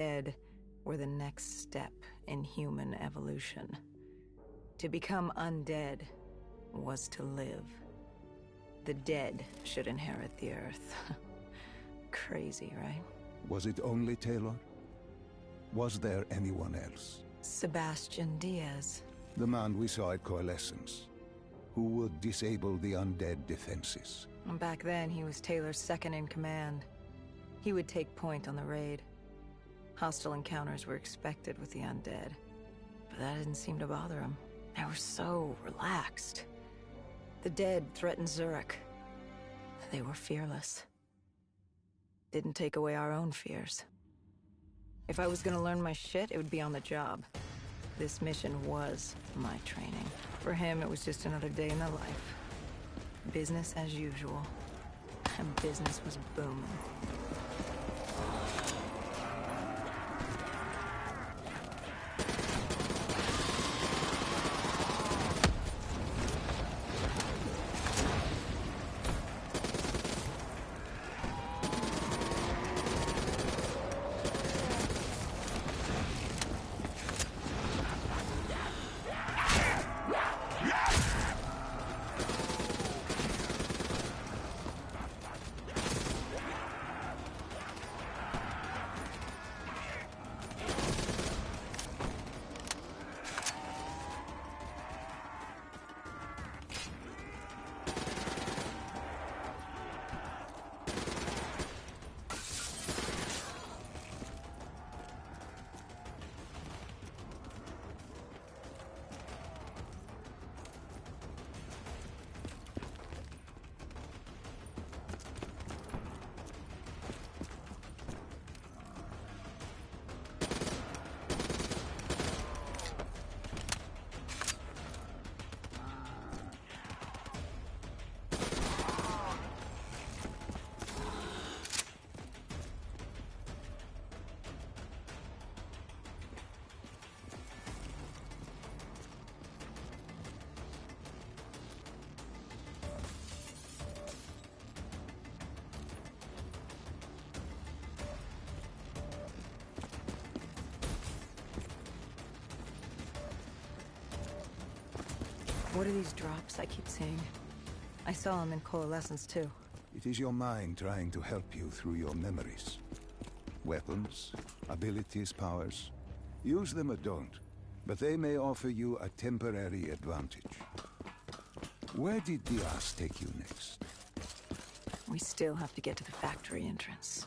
Dead were the next step in human evolution. To become undead was to live. The dead should inherit the earth. Crazy, right? Was it only Taylor? Was there anyone else? Sebastian Diaz. The man we saw at Coalescence, who would disable the undead defenses. Back then, he was Taylor's second in command. He would take point on the raid. Hostile encounters were expected with the undead, but that didn't seem to bother him. They were so relaxed. The dead threatened Zurich. They were fearless. Didn't take away our own fears. If I was gonna learn my shit, it would be on the job. This mission was my training. For him, it was just another day in the life. Business as usual. And business was booming. What are these drops I keep seeing? I saw them in Coalescence too. It is your mind trying to help you through your memories. Weapons, abilities, powers. Use them or don't, but they may offer you a temporary advantage. Where did Diaz take you next? We still have to get to the factory entrance.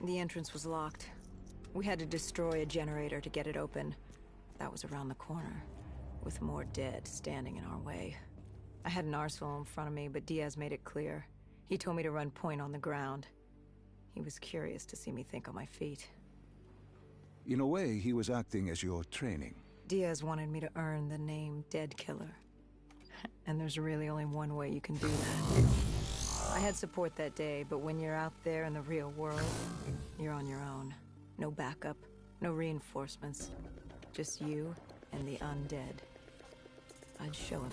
The entrance was locked. We had to destroy a generator to get it open. That was around the corner, with more dead standing in our way. I had an arsenal in front of me, but Diaz made it clear. He told me to run point on the ground. He was curious to see me think on my feet. In a way, he was acting as your training. Diaz wanted me to earn the name Dead Killer. And there's really only one way you can do that. I had support that day, but when you're out there in the real world, you're on your own. No backup, no reinforcements. Just you and the undead. I'd show him.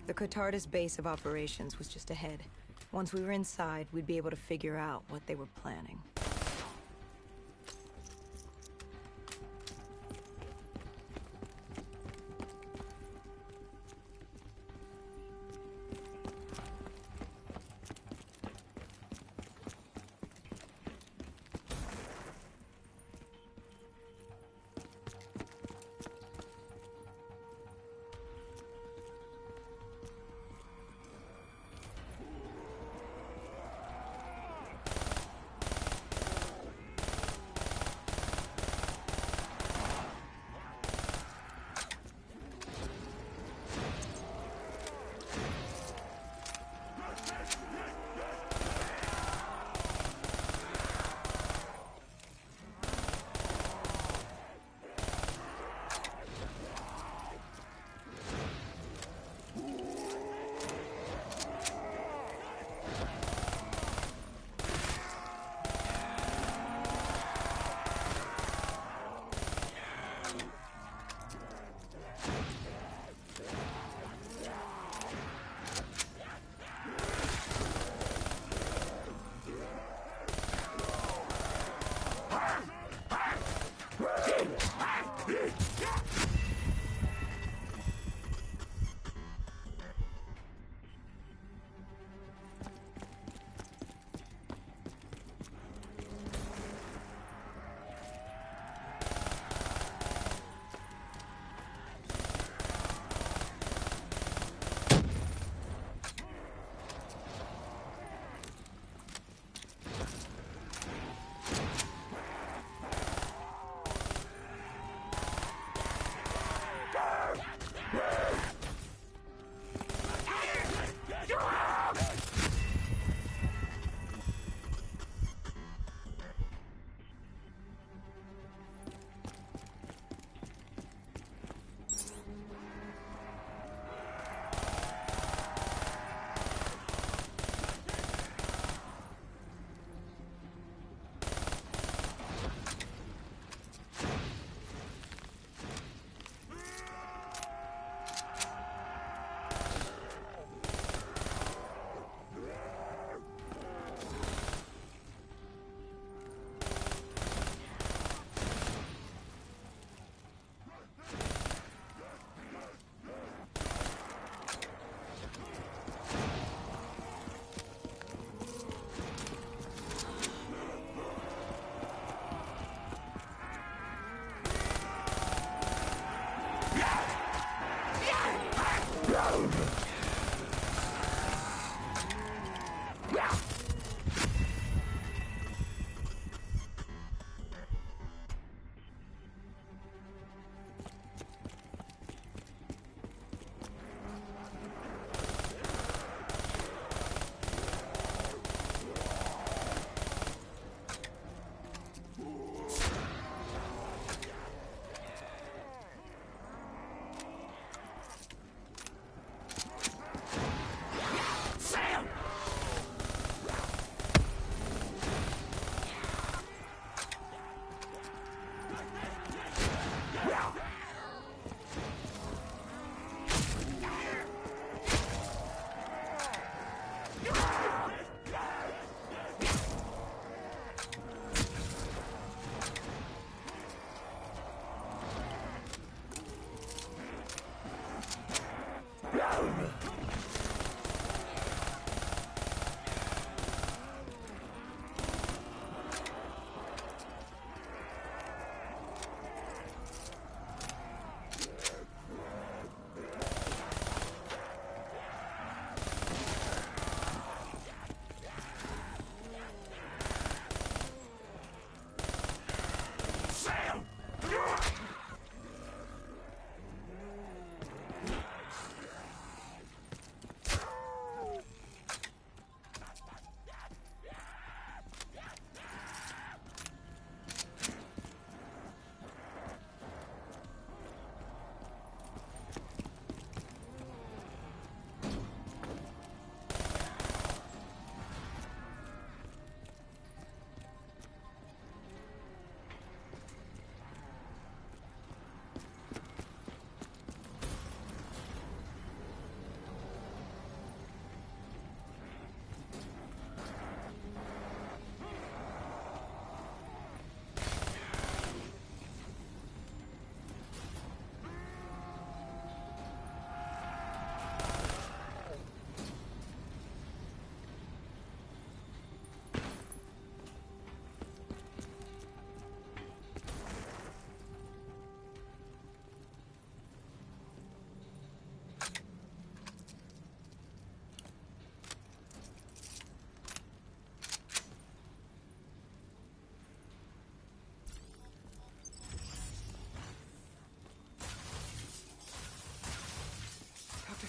The Cotardis base of operations was just ahead. Once we were inside, we'd be able to figure out what they were planning.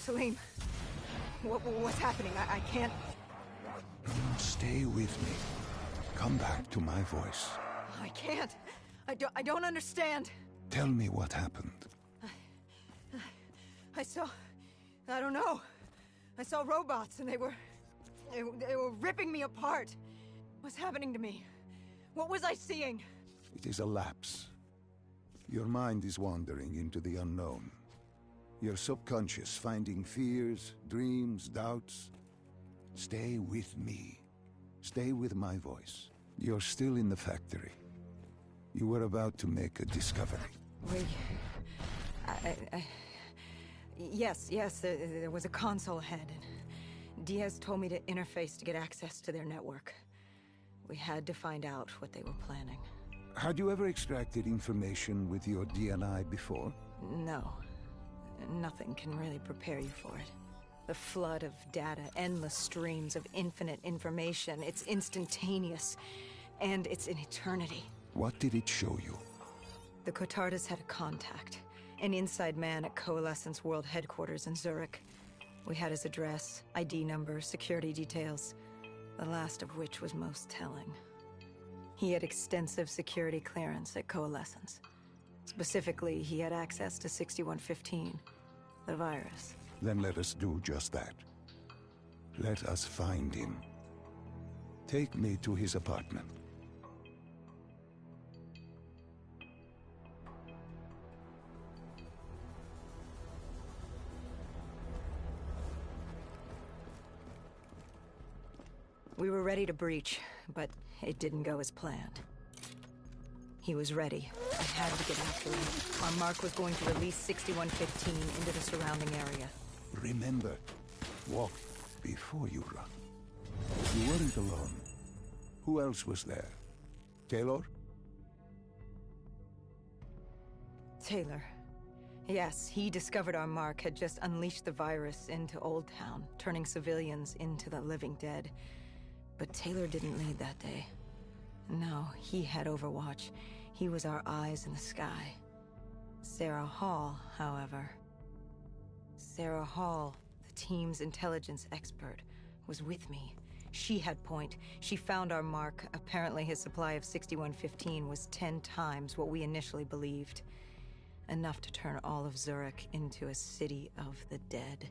Salim, what's happening? I can't... Stay with me. Come back to my voice. I can't. I don't understand. Tell me what happened. I saw... I don't know. I saw robots and they were ripping me apart. What's happening to me? What was I seeing? It is a lapse. Your mind is wandering into the unknown. Your subconscious finding fears, dreams, doubts. Stay with me. Stay with my voice. You're still in the factory. You were about to make a discovery. Yes, there was a console ahead, and Diaz told me to interface to get access to their network. We had to find out what they were planning. Had you ever extracted information with your DNI before? No. Nothing can really prepare you for it. The flood of data, endless streams of infinite information, it's instantaneous, and it's an eternity. What did it show you? The Cotardas had a contact, an inside man at Coalescence World Headquarters in Zurich. We had his address, ID number, security details, the last of which was most telling. He had extensive security clearance at Coalescence. Specifically, he had access to 6115, the virus. Then let us do just that. Let us find him. Take me to his apartment. We were ready to breach, but it didn't go as planned. He was ready. I had to get after him. Our mark was going to release 6115 into the surrounding area. Remember, walk before you run. You weren't alone. Who else was there? Taylor? Taylor. Yes, he discovered our mark had just unleashed the virus into Old Town, turning civilians into the living dead. But Taylor didn't lead that day. No, he had Overwatch. He was our eyes in the sky. Sarah Hall, however... Sarah Hall, the team's intelligence expert, was with me. She had point. She found our mark. Apparently his supply of 6115 was 10 times what we initially believed. Enough to turn all of Zurich into a city of the dead.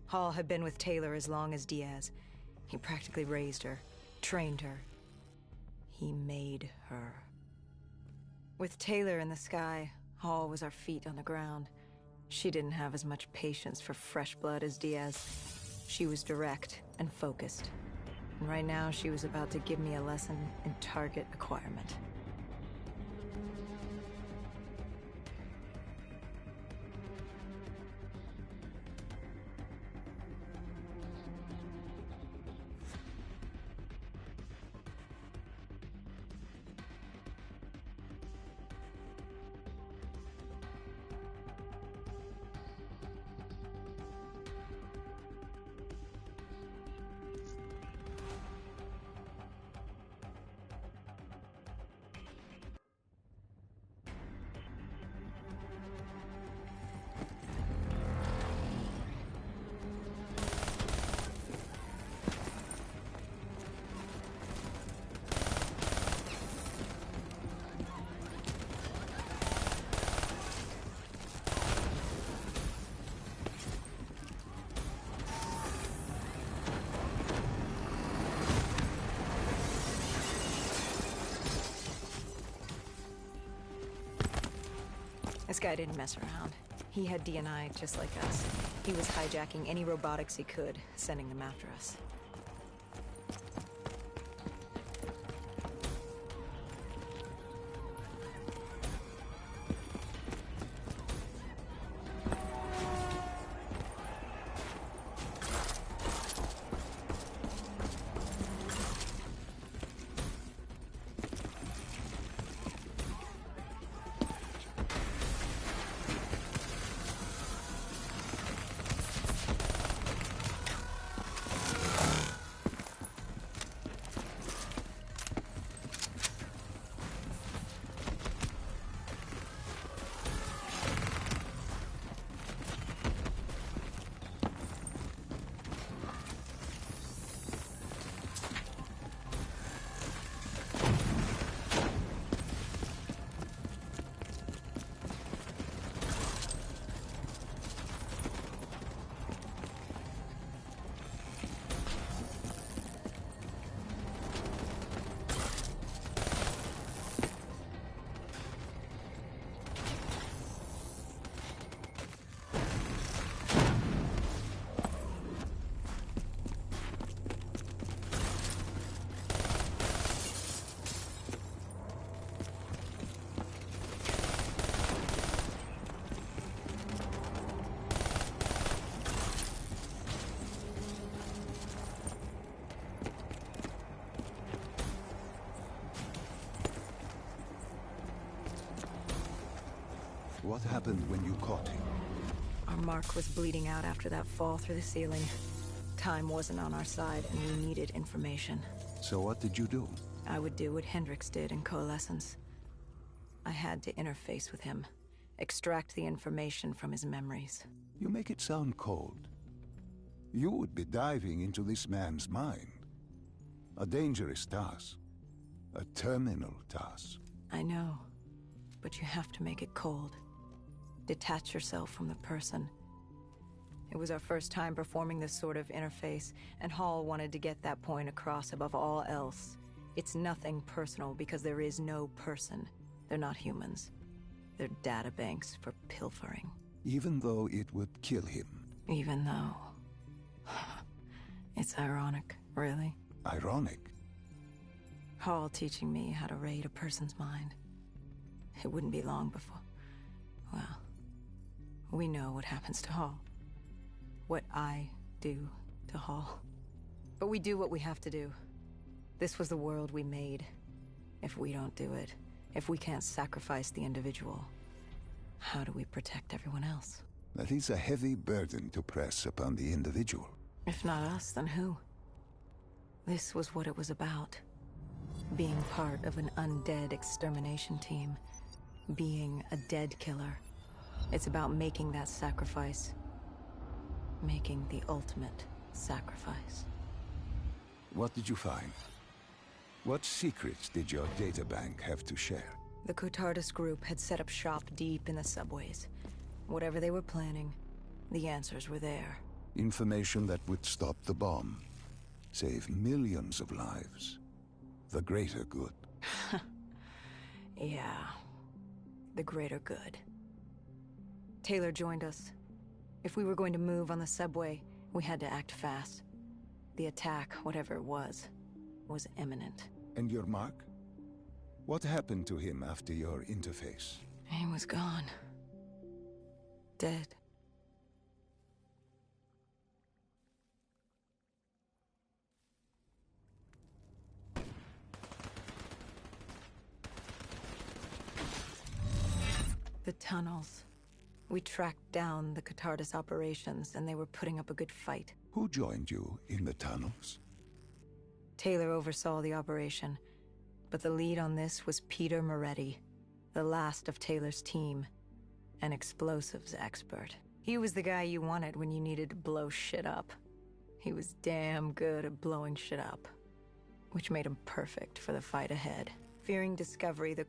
Hall had been with Taylor as long as Diaz. He practically raised her, trained her. He made her. With Taylor in the sky, Hall was our feet on the ground. She didn't have as much patience for fresh blood as Diaz. She was direct and focused. And right now, she was about to give me a lesson in target acquirement. This guy didn't mess around. He had DNI just like us. He was hijacking any robotics he could, sending them after us. What happened when you caught him? Our mark was bleeding out after that fall through the ceiling. Time wasn't on our side, and we needed information. So what did you do? I would do what Hendricks did in Coalescence. I had to interface with him, extract the information from his memories. You make it sound cold. You would be diving into this man's mind. A dangerous task. A terminal task. I know, but you have to make it cold. Detach yourself from the person. It was our first time performing this sort of interface, and Hall wanted to get that point across above all else. It's nothing personal because there is no person. They're not humans. They're databanks for pilfering. Even though it would kill him. Even though... It's ironic, really. Ironic? Hall teaching me how to raid a person's mind. It wouldn't be long before... Well, we know what happens to Hall. What I do to Hall. But we do what we have to do. This was the world we made. If we don't do it, if we can't sacrifice the individual, how do we protect everyone else? That is a heavy burden to press upon the individual. If not us, then who? This was what it was about. Being part of an undead extermination team. Being a dead killer. It's about making that sacrifice. Making the ultimate sacrifice. What did you find? What secrets did your databank have to share? The Cotardus group had set up shop deep in the subways. Whatever they were planning, the answers were there. Information that would stop the bomb. Save millions of lives. The greater good. Yeah. The greater good. Taylor joined us. If we were going to move on the subway, we had to act fast. The attack, whatever it was imminent. And your mark? What happened to him after your interface? He was gone. Dead. The tunnels. We tracked down the Cotardus operations, and they were putting up a good fight. Who joined you in the tunnels? Taylor oversaw the operation, but the lead on this was Peter Moretti, the last of Taylor's team, an explosives expert. He was the guy you wanted when you needed to blow shit up. He was damn good at blowing shit up, which made him perfect for the fight ahead. Fearing discovery, the